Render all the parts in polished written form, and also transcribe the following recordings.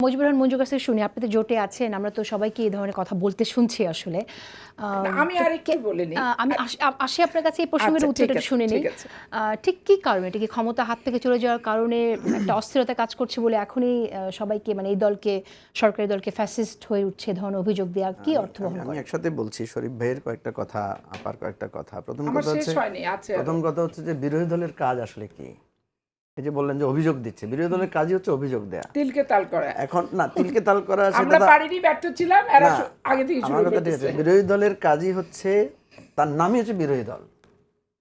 মুজিবুর রহমান মঞ্জুর কাছে শুনি, আপনি তো জোটে আছেন, আমরা তো সবাইকে এই ধরনের কথা বলতে শুনছি আসলে। আমি আর একটু বলে নিই। আমি আসি আপনার কাছে এই প্রসঙ্গের আচ্ছা, উত্তরটা ঠিক আছে, শুনে নিই। ঠিক আছে। ঠিক কি কারণে, এটা কি ক্ষমতা হাত থেকে চলে যাওয়ার কারণে একটা অস্থিরতা কাজ করছে বলে এখনই সবাইকে, মানে এই দলকে, সরকারি দলকে ফ্যাসিস্ট হয়ে উঠছে ধরনের অভিযোগ দেওয়া কি অর্থ বহন আমি করে? একসাথে বলছি, শরীফ ভাইয়ের কয়েকটা কথা, আপার কয়েকটা কথা। আমার শেষ হয়নি, আছে প্রথম কথা হচ্ছে যে বিরোধী দলের কাজ আসলে কি? এই যে বললেন যে অভিযোগ দিচ্ছে, বিরোধী দলের কাজই হচ্ছে অভিযোগ দেয়া, তিলকে তাল করা। এখন না তিলকে তাল করা আমরা সেটা পারিনি, ব্যর্থ ছিলাম, এরা না, আগে থেকে শুরু আমার কথা ঠিক করতেছে। আছে। বিরোধী দলের কাজই হচ্ছে, তার নামই হচ্ছে বিরোধী দল।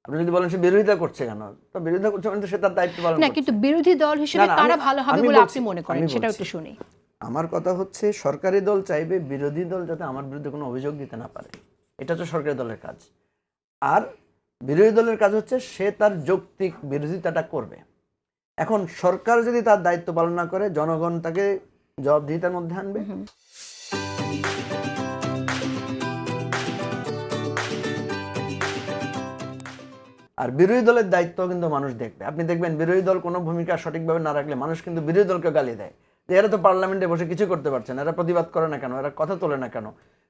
আপনি যদি বলেন সে বিরোধিতা করছে কেন, তো বিরোধিতা করছে মানে তো সে তার দায়িত্ব পালন না, করছে। কিন্তু বিরোধী দল হিসেবে না, কারা ভালো হবে আমি বলে বলছি, আপনি মনে করেন, আমি সেটা বলছি। একটু শুনি। আমার কথা হচ্ছে সরকারি দল চাইবে বিরোধী দল যাতে আমার বিরুদ্ধে কোনো অভিযোগ দিতে না পারে, এটা হচ্ছে সরকারি দলের কাজ। আর বিরোধী দলের কাজ হচ্ছে সে তার যৌক্তিক বিরোধিতাটা করবে। এখন সরকার যদি তার দায়িত্ব পালন না করে, জনগণ তাকে জবাবদিহিতার মধ্যে আনবে। আর বিরোধী দলের দায়িত্ব কিন্তু মানুষ দেখবে। আপনি দেখবেন বিরোধী দল কোনো ভূমিকা সঠিকভাবে না রাখলে মানুষ কিন্তু বিরোধী দলকে গালি দেয় যে এরা তো পার্লামেন্টে বসে কিছু করতে পারছে না, এরা প্রতিবাদ করে না কেন, এরা কথা তোলে না কেন।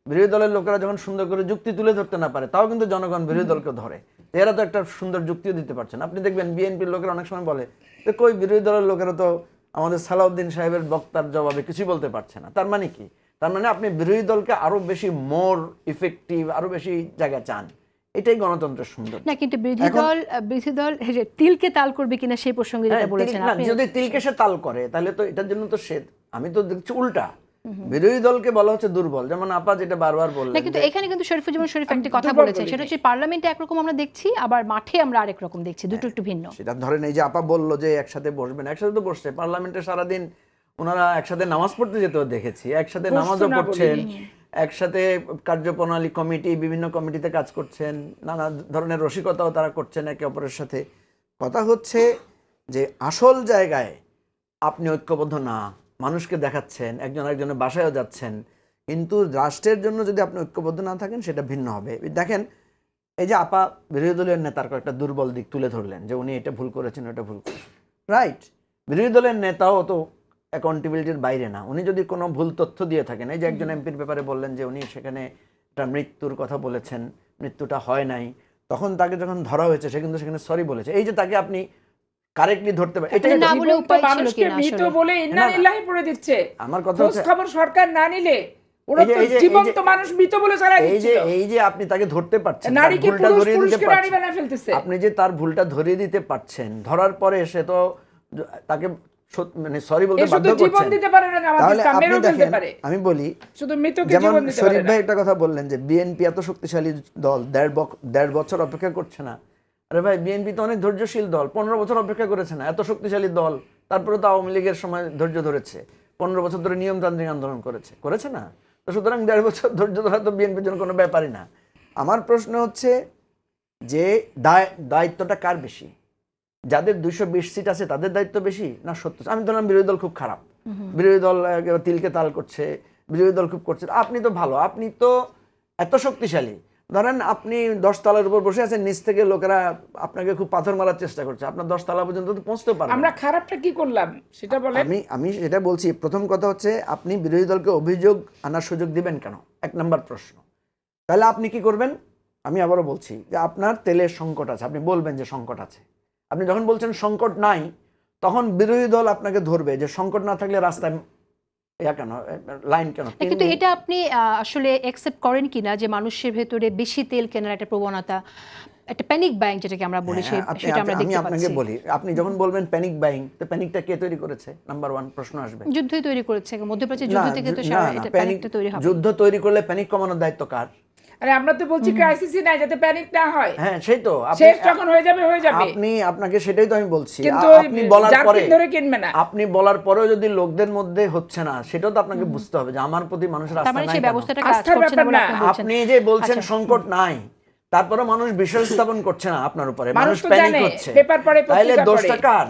বিরোধী দলের লোকেরা যখন সুন্দর করে যুক্তি তুলে ধরতে না পারে, তাও কিন্তু জনগণ বিরোধী দলকে ধরে, এরা তো একটা সুন্দর যুক্তিও দিতে পারছে না। আপনি দেখবেন বিএনপির লোকেরা অনেক সময় বলে যে কই বিরোধী দলের লোকেরা তো আমাদের সালাউদ্দিন সাহেবের বক্তার জবাবে কিছুই বলতে পারছে না। তার মানে কি? তার মানে আপনি বিরোধী দলকে আরো বেশি মোর ইফেক্টিভ, আরো বেশি জায়গা চান। এটাই গণতন্ত্রের সুন্দর। না, কিন্তু বিরোধী দল যে তিলকে তাল করবে কিনা সেই প্রসঙ্গে যেটা বলেছেন আপনি, যদি তিলকে সে তাল করে তাহলে তো এটার জন্য তো সে, আমি তো দেখছি উল্টা, বিরোধী দলকে বলা হচ্ছে দুর্বল। যেমন আপা যেটা বারবার বললেন, না, কিন্তু এখানে কিন্তু শরীফুজ্জামান শরীফ একটা কথা বলেছেন, সেটা হচ্ছে পার্লামেন্টে একরকম আমরা দেখছি, আবার মাঠে আমরা আরেক রকম দেখছি, দুটো একটু ভিন্ন। সেটা ধরেন এই যে আপা বললো যে একসাথে বসবেন, একসাথে তো বসছে পার্লামেন্টে সারাদিন, ওনারা একসাথে নামাজ পড়তে যেতেও দেখেছি, একসাথে নামাজও পড়ছেন, একসাথে কার্যপ্রণালী কমিটি, বিভিন্ন কমিটিতে কাজ করছেন, নানা ধরনের রসিকতাও তারা করছেন একে অপরের সাথে। কথা হচ্ছে যে আসল জায়গায় আপনি ঐক্যবদ্ধ না, মানুষকে দেখাচ্ছেন, একজন একজনের বাসায়ও যাচ্ছেন, কিন্তু রাষ্ট্রের জন্য যদি আপনি ঐক্যবদ্ধ না থাকেন সেটা ভিন্ন হবে। দেখেন এই যে আপা বিরোধী দলের নেতার কয়েকটা দুর্বল দিক তুলে ধরলেন যে উনি এটা ভুল করেছেন, এটা ভুল করেছেন, রাইট। বিরোধী দলের নেতাও তো অ্যাকাউন্টেবিলিটির বাইরে না। উনি যদি কোনো ভুল তথ্য দিয়ে থাকেন, এই যে একজন এমপির ব্যাপারে বললেন যে উনি সেখানে একটা মৃত্যুর কথা বলেছেন, মৃত্যুটা হয় নাই, তখন তাকে যখন ধরা হয়েছে সে কিন্তু সেখানে সরি বলেছে। এই যে তাকে আপনি কারেক্টলি ধরতে পারেন, এটা না বলে উপায় ছিল মানুষকে কিনা মৃত আসলে? বলে ইন্না লিল্লাহি পড়ে দিচ্ছে। আমার কথা খোঁজ হচ্ছে খবর সরকার না নিলে ওরা তো জীবন্ত মানুষ মৃত বলে ছাড়া দিচ্ছে। এই যে আপনি তাকে ধরতে পারছেন, নারীকে ভুলটা পুরুষ, ধরিয়ে দিতে পুরুষকে নারী পারছেন, বানায় ফেলতেছে। আপনি যে তার ভুলটা ধরিয়ে দিতে পারছেন, ধরার পরে সে তো তাকে মানে সরি বলতে বাধ্য শুধু জীবন করছেন। দিতে পারে না, আমাদের তাহলে সামনে আপনি ফেলতে দেখেন, পারে। আমি বলি শুধু মৃতকে যেমন জীবন দিতে পারে শরীফ না। ভাই একটা কথা বললেন যে বিএনপি এত শক্তিশালী দল, দেড় বছর অপেক্ষা করছে না। আরে ভাই, বিএনপি তো অনেক ধৈর্যশীল দল, 15 বছর অপেক্ষা করেছে না, এত শক্তিশালী দল, তারপরে তো আওয়ামী লীগের সময় ধৈর্য ধরেছে, 15 বছর ধরে নিয়মতান্ত্রিক আন্দোলন করেছে না? তো সুতরাং 1.5 বছর ধৈর্য ধরা তো বিএনপির জন্য কোনো ব্যাপারই না। আমার প্রশ্ন হচ্ছে যে দায়িত্বটা কার বেশি? যাদের 220 সিট আছে তাদের দায়িত্ব বেশি না 70? আমি ধরলাম বিরোধী দল খুব খারাপ, বিরোধী দল তিলকে তাল করছে, বিরোধী দল খুব করছে, আপনি তো ভালো, আপনি তো এত শক্তিশালী। ধরেন আপনি 10 তলার উপর বসে আছেন, নিচ থেকে লোকেরা আপনাকে খুব পাথর মারার চেষ্টা করছে, আপনার 10 তলা পর্যন্ত তো পৌঁছতে পারবেন। আমরা খারাপটা কি করলাম সেটা বলেন। আমি সেটা বলছি। প্রথম কথা হচ্ছে আপনি বিরোধী দলকে অভিযোগ আনার সুযোগ দিবেন কেন, 1 নম্বর প্রশ্ন। তাহলে আপনি কি করবেন? আমি আবারও বলছি যে আপনার তেলের সংকট আছে, আপনি বলবেন যে সংকট আছে। আপনি যখন বলছেন সংকট নাই, তখন বিরোধী দল আপনাকে ধরবে যে সংকট না থাকলে রাস্তায় কেন, লাইন কেন? কিন্তু এটা আপনি আসলে অ্যাকসেপ্ট করেন কিনা যে মানুষের ভেতরে বেশি তেল কেনার একটা প্রবণতা, একটা প্যানিক বাইং যেটাকে আমরা বলি, সেটা আমরা দেখতে পাচ্ছি। আমি আপনাকে বলি, আপনি যখন বলবেন প্যানিক বাইং, তো প্যানিকটা কে তৈরি করেছে? নাম্বার 1 প্রশ্ন আসবে। যুদ্ধই তৈরি করেছে, মধ্যপ্রাচ্যের যুদ্ধ থেকে তো এটা প্যানিকটা তৈরি হবে। যুদ্ধ তৈরি করলে প্যানিক কমানোর দায়িত্ব কার? আরে আমরা তো বলছি ক্রাইসিসই নাই, যাতে প্যানিক না হয়। হ্যাঁ, সেই তো, শেষ যখন হয়ে যাবে হয়ে যাবে। আপনাকে সেটাই তো আমি বলছি। কিন্তু আপনি বলার পরে ধরে কিনবে না, আপনি বলার পরেও যদি লোকদের মধ্যে হচ্ছে না, সেটাও তো আপনাকে বুঝতে হবে যে আমার প্রতি মানুষের আস্থা নাই। সেই ব্যবস্থাটা কাজ করছে না বলে আপনি বলছেন। আপনি যে বলছেন সংকট নাই, তারপরে মানুষ বিশ্বাস স্থাপন করছে না আপনার উপরে, মানুষ প্যানিক হচ্ছে, পেপার পড়ে, তাহলে দোষটা কার?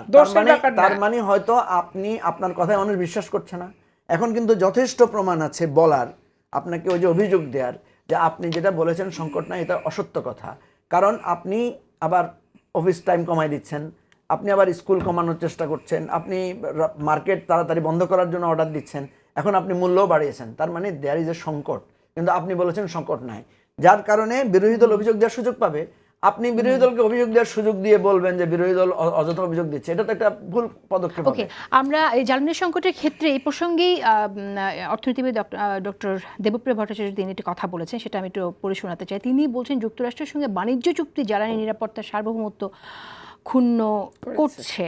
তার মানে না। হয়তো আপনি, আপনার কথায় মানুষ বিশ্বাস করছে না। এখন কিন্তু যথেষ্ট প্রমাণ আছে বলার, আপনাকে ওই যে অভিযোগ দেওয়ার যে আপনি যেটা বলেছেন সংকট নাই, এটা অসত্য কথা। কারণ আপনি আবার অফিস টাইম কমাই দিচ্ছেন, আপনি আবার স্কুল কমানোর চেষ্টা করছেন, আপনি মার্কেট তাড়াতাড়ি বন্ধ করার জন্য অর্ডার দিচ্ছেন, এখন আপনি মূল্যও বাড়িয়েছেন, তার মানে দেয়ার ইজ এ সংকট, কিন্তু আপনি বলেছেন সংকট নাই, যার কারণে বিরোধী দল অভিযোগ দেওয়ার সুযোগ পাবে। আপনি বিরোধী দলকে অভিযোগ দেওয়ার সুযোগ দিয়ে বলবেন যে বিরোধী দল অযথা অভিযোগ দিচ্ছে, এটা তো একটা ভুল পদক্ষেপ ওকে, হবে। আমরা এই জ্বালানি সংকটের ক্ষেত্রে এই প্রসঙ্গেই অর্থনীতিবিদ ডক্টর দেবপ্রিয় ভট্টাচার্য তিনি একটি কথা বলেছেন, সেটা আমি একটু পড়ে শোনাতে চাই। তিনি বলছেন যুক্তরাষ্ট্রের সঙ্গে বাণিজ্য চুক্তি জ্বালানি নিরাপত্তার সার্বভৌমত্ব ক্ষুণ্ণ করছে।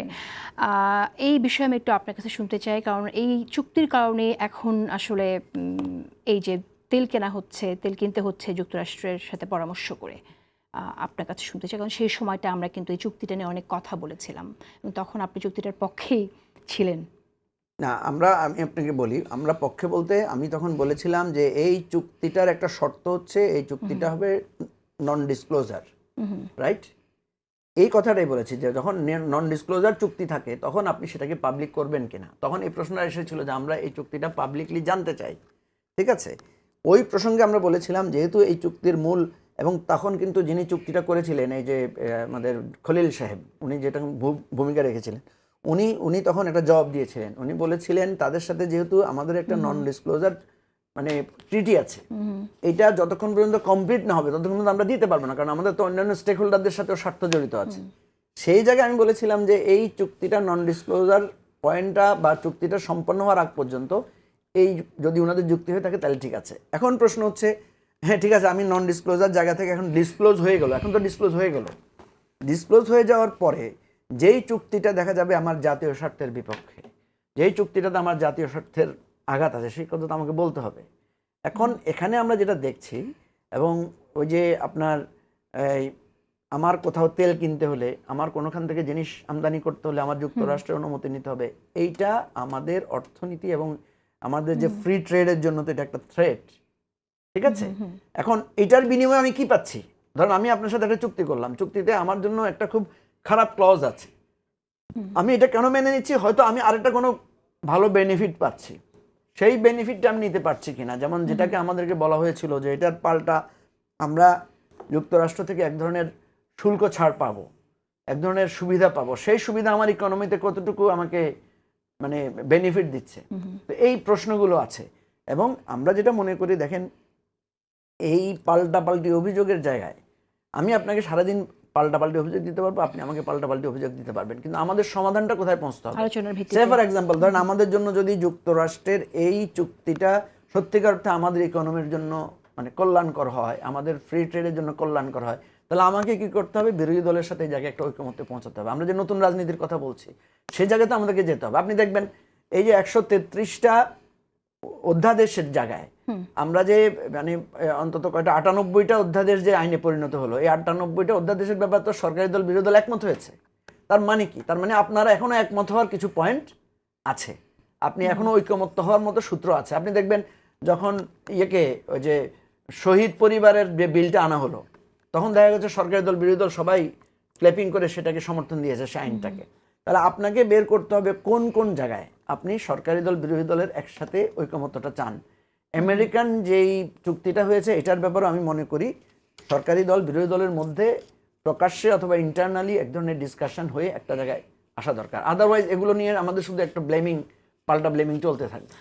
এই বিষয়ে আমি একটু আপনার কাছে শুনতে চাই, কারণ এই চুক্তির কারণে এখন আসলে এই যে তেল কেনা হচ্ছে, তেল কিনতে হচ্ছে যুক্তরাষ্ট্রের সাথে পরামর্শ করে। আপনার কাছে শুনতে চাই, কারণ সেই সময়টা আমরা কিন্তু এই চুক্তিটা নিয়ে অনেক কথা বলেছিলাম এবং তখন আপনি চুক্তিটার পক্ষেই ছিলেন। না, আমি আপনাকে বলি, আমরা পক্ষে বলতে আমি তখন বলেছিলাম যে এই চুক্তিটার একটা শর্ত হচ্ছে এই চুক্তিটা হবে নন ডিসক্লোজার, রাইট? এই কথাটাই বলেছি যে যখন নন ডিসক্লোজার চুক্তি থাকে তখন আপনি সেটাকে পাবলিক করবেন কিনা। তখন এই প্রশ্নটা এসেছিল যে আমরা এই চুক্তিটা পাবলিকলি জানতে চাই, ঠিক আছে? ওই প্রসঙ্গে আমরা বলেছিলাম যেহেতু এই চুক্তির মূল, এবং তখন কিন্তু যিনি চুক্তিটা করেছিলেন এই যে আমাদের খলিল সাহেব, উনি যেটা ভূমিকা রেখেছিলেন, উনি তখন একটা জবাব দিয়েছিলেন। উনি বলেছিলেন তাদের সাথে যেহেতু আমাদের একটা নন ডিসক্লোজার মানে ট্রিটি আছে, এটা যতক্ষণ পর্যন্ত কমপ্লিট না হবে ততক্ষণ পর্যন্ত আমরা দিতে পারবো না, কারণ আমাদের তো অন্যান্য স্টেক হোল্ডারদের সাথেও স্বার্থ জড়িত আছে। সেই জায়গায় আমি বলেছিলাম যে এই চুক্তিটা নন ডিসক্লোজার পয়েন্টটা বা চুক্তিটা সম্পন্ন হওয়ার আগ পর্যন্ত এই যদি ওনাদের যুক্তি হয়ে থাকে তাহলে ঠিক আছে। এখন প্রশ্ন হচ্ছে, হ্যাঁ ঠিক আছে, আমি নন ডিসক্লোজার জায়গা থেকে এখন ডিসক্লোজ হয়ে গেল, এখন তো ডিসক্লোজ হয়ে গেল, ডিসক্লোজ হয়ে যাওয়ার পরে যেই চুক্তিটা দেখা যাবে আমার জাতীয় স্বার্থের বিপক্ষে, যেই চুক্তিটাতে আমার জাতীয় স্বার্থের আঘাত আছে, সেই কথা তো আমাকে বলতে হবে। এখন এখানে আমরা যেটা দেখছি, এবং ওই যে আপনার আমার কোথাও তেল কিনতে হলে, আমার কোনোখান থেকে জিনিস আমদানি করতে হলে আমার যুক্তরাষ্ট্রের অনুমতি নিতে হবে, এইটা আমাদের অর্থনীতি এবং আমাদের যে ফ্রি ট্রেডের জন্য তো এটা একটা থ্রেট, ঠিক আছে? এখন এটার বিনিময়ে আমি কি পাচ্ছি? ধরুন আমি আপনার সাথে একটা চুক্তি করলাম, চুক্তিতে আমার জন্য একটা খুব খারাপ ক্লজ আছে, আমি এটা কেন মেনে নিচ্ছি? হয়তো আমি আরেকটা কোনো ভালো বেনিফিট পাচ্ছি, সেই বেনিফিটটা আমি নিতে পারছি কিনা। যেমন যেটাকে আমাদেরকে বলা হয়েছিল যে এটার পাল্টা আমরা যুক্তরাষ্ট্র থেকে এক ধরনের শুল্ক ছাড় পাবো, এক ধরনের সুবিধা পাবো, সেই সুবিধা আমার ইকোনমিতে কতটুকু আমাকে মানে বেনিফিট দিচ্ছে, তো এই প্রশ্নগুলো আছে। এবং আমরা যেটা মনে করি, দেখেন এই পাল্টাপাল্টি অভিযোগের জায়গায় আমি আপনাকে সারাদিন পাল্টাপাল্টি অভিযোগ দিতে পারবো, আপনি আমাকে পাল্টাপাল্টি অভিযোগ দিতে পারবেন, কিন্তু আমাদের সমাধানটা কোথায় পৌঁছতে হবে? আলোচনার ভিত্তিতে। সে ফর এক্সাম্পল ধরেন আমাদের জন্য যদি যুক্তরাষ্ট্রের এই চুক্তিটা সত্যিকার অর্থে আমাদের ইকোনমির জন্য মানে কল্যাণকর হয়, আমাদের ফ্রি ট্রেডের জন্য কল্যাণকর হয়, তাহলে আমাকে কি করতে হবে? বিরোধী দলের সাথে এই জায়গায় একটা ঐকমত্যে পৌঁছাতে হবে। আমরা যে নতুন রাজনীতির কথা বলছি সেই জায়গাতে আমাদেরকে যেতে হবে। আপনি দেখবেন এই যে 133টা অধ্যাদেশের জায়গায় আমরা যে মানে অন্তত কয়টা 98টা অধ্যাদেশ যে আইনে পরিণত হলো, এই 98টা অধ্যাদেশের ব্যাপারে তো সরকারি দল বিরোধী দল একমত হয়েছে। তার মানে কি? তার মানে আপনারা এখনো একমত হওয়ার কিছু পয়েন্ট আছে, আপনি এখনো ঐকমত্য হওয়ার মতো সূত্র আছে। আপনি দেখবেন যখন ওই যে শহীদ পরিবারের যে বিলটা আনা হলো, তখন দেখা গেছে সরকারি দল বিরোধী দল সবাই ক্ল্যাপিং করে সেটাকে সমর্থন দিয়েছে সে আইনটাকে। তাহলে আপনাকে বের করতে হবে কোন কোন জায়গায় আপনি সরকারি দল বিরোধী দলের একসাথে ঐকমত্যটা চান। আমেরিকান যেই চুক্তিটা হয়েছে এটার ব্যাপারে আমি মনে করি সরকারি দল বিরোধী দলের মধ্যে প্রকাশ্যে অথবা ইন্টারনালি এক ধরনের ডিসকাশন হয়ে একটা জায়গায় আসা দরকার। আদারওয়াইজ এগুলো নিয়ে আমাদের শুধু একটা পাল্টা ব্লেমিং চলতে থাকবে।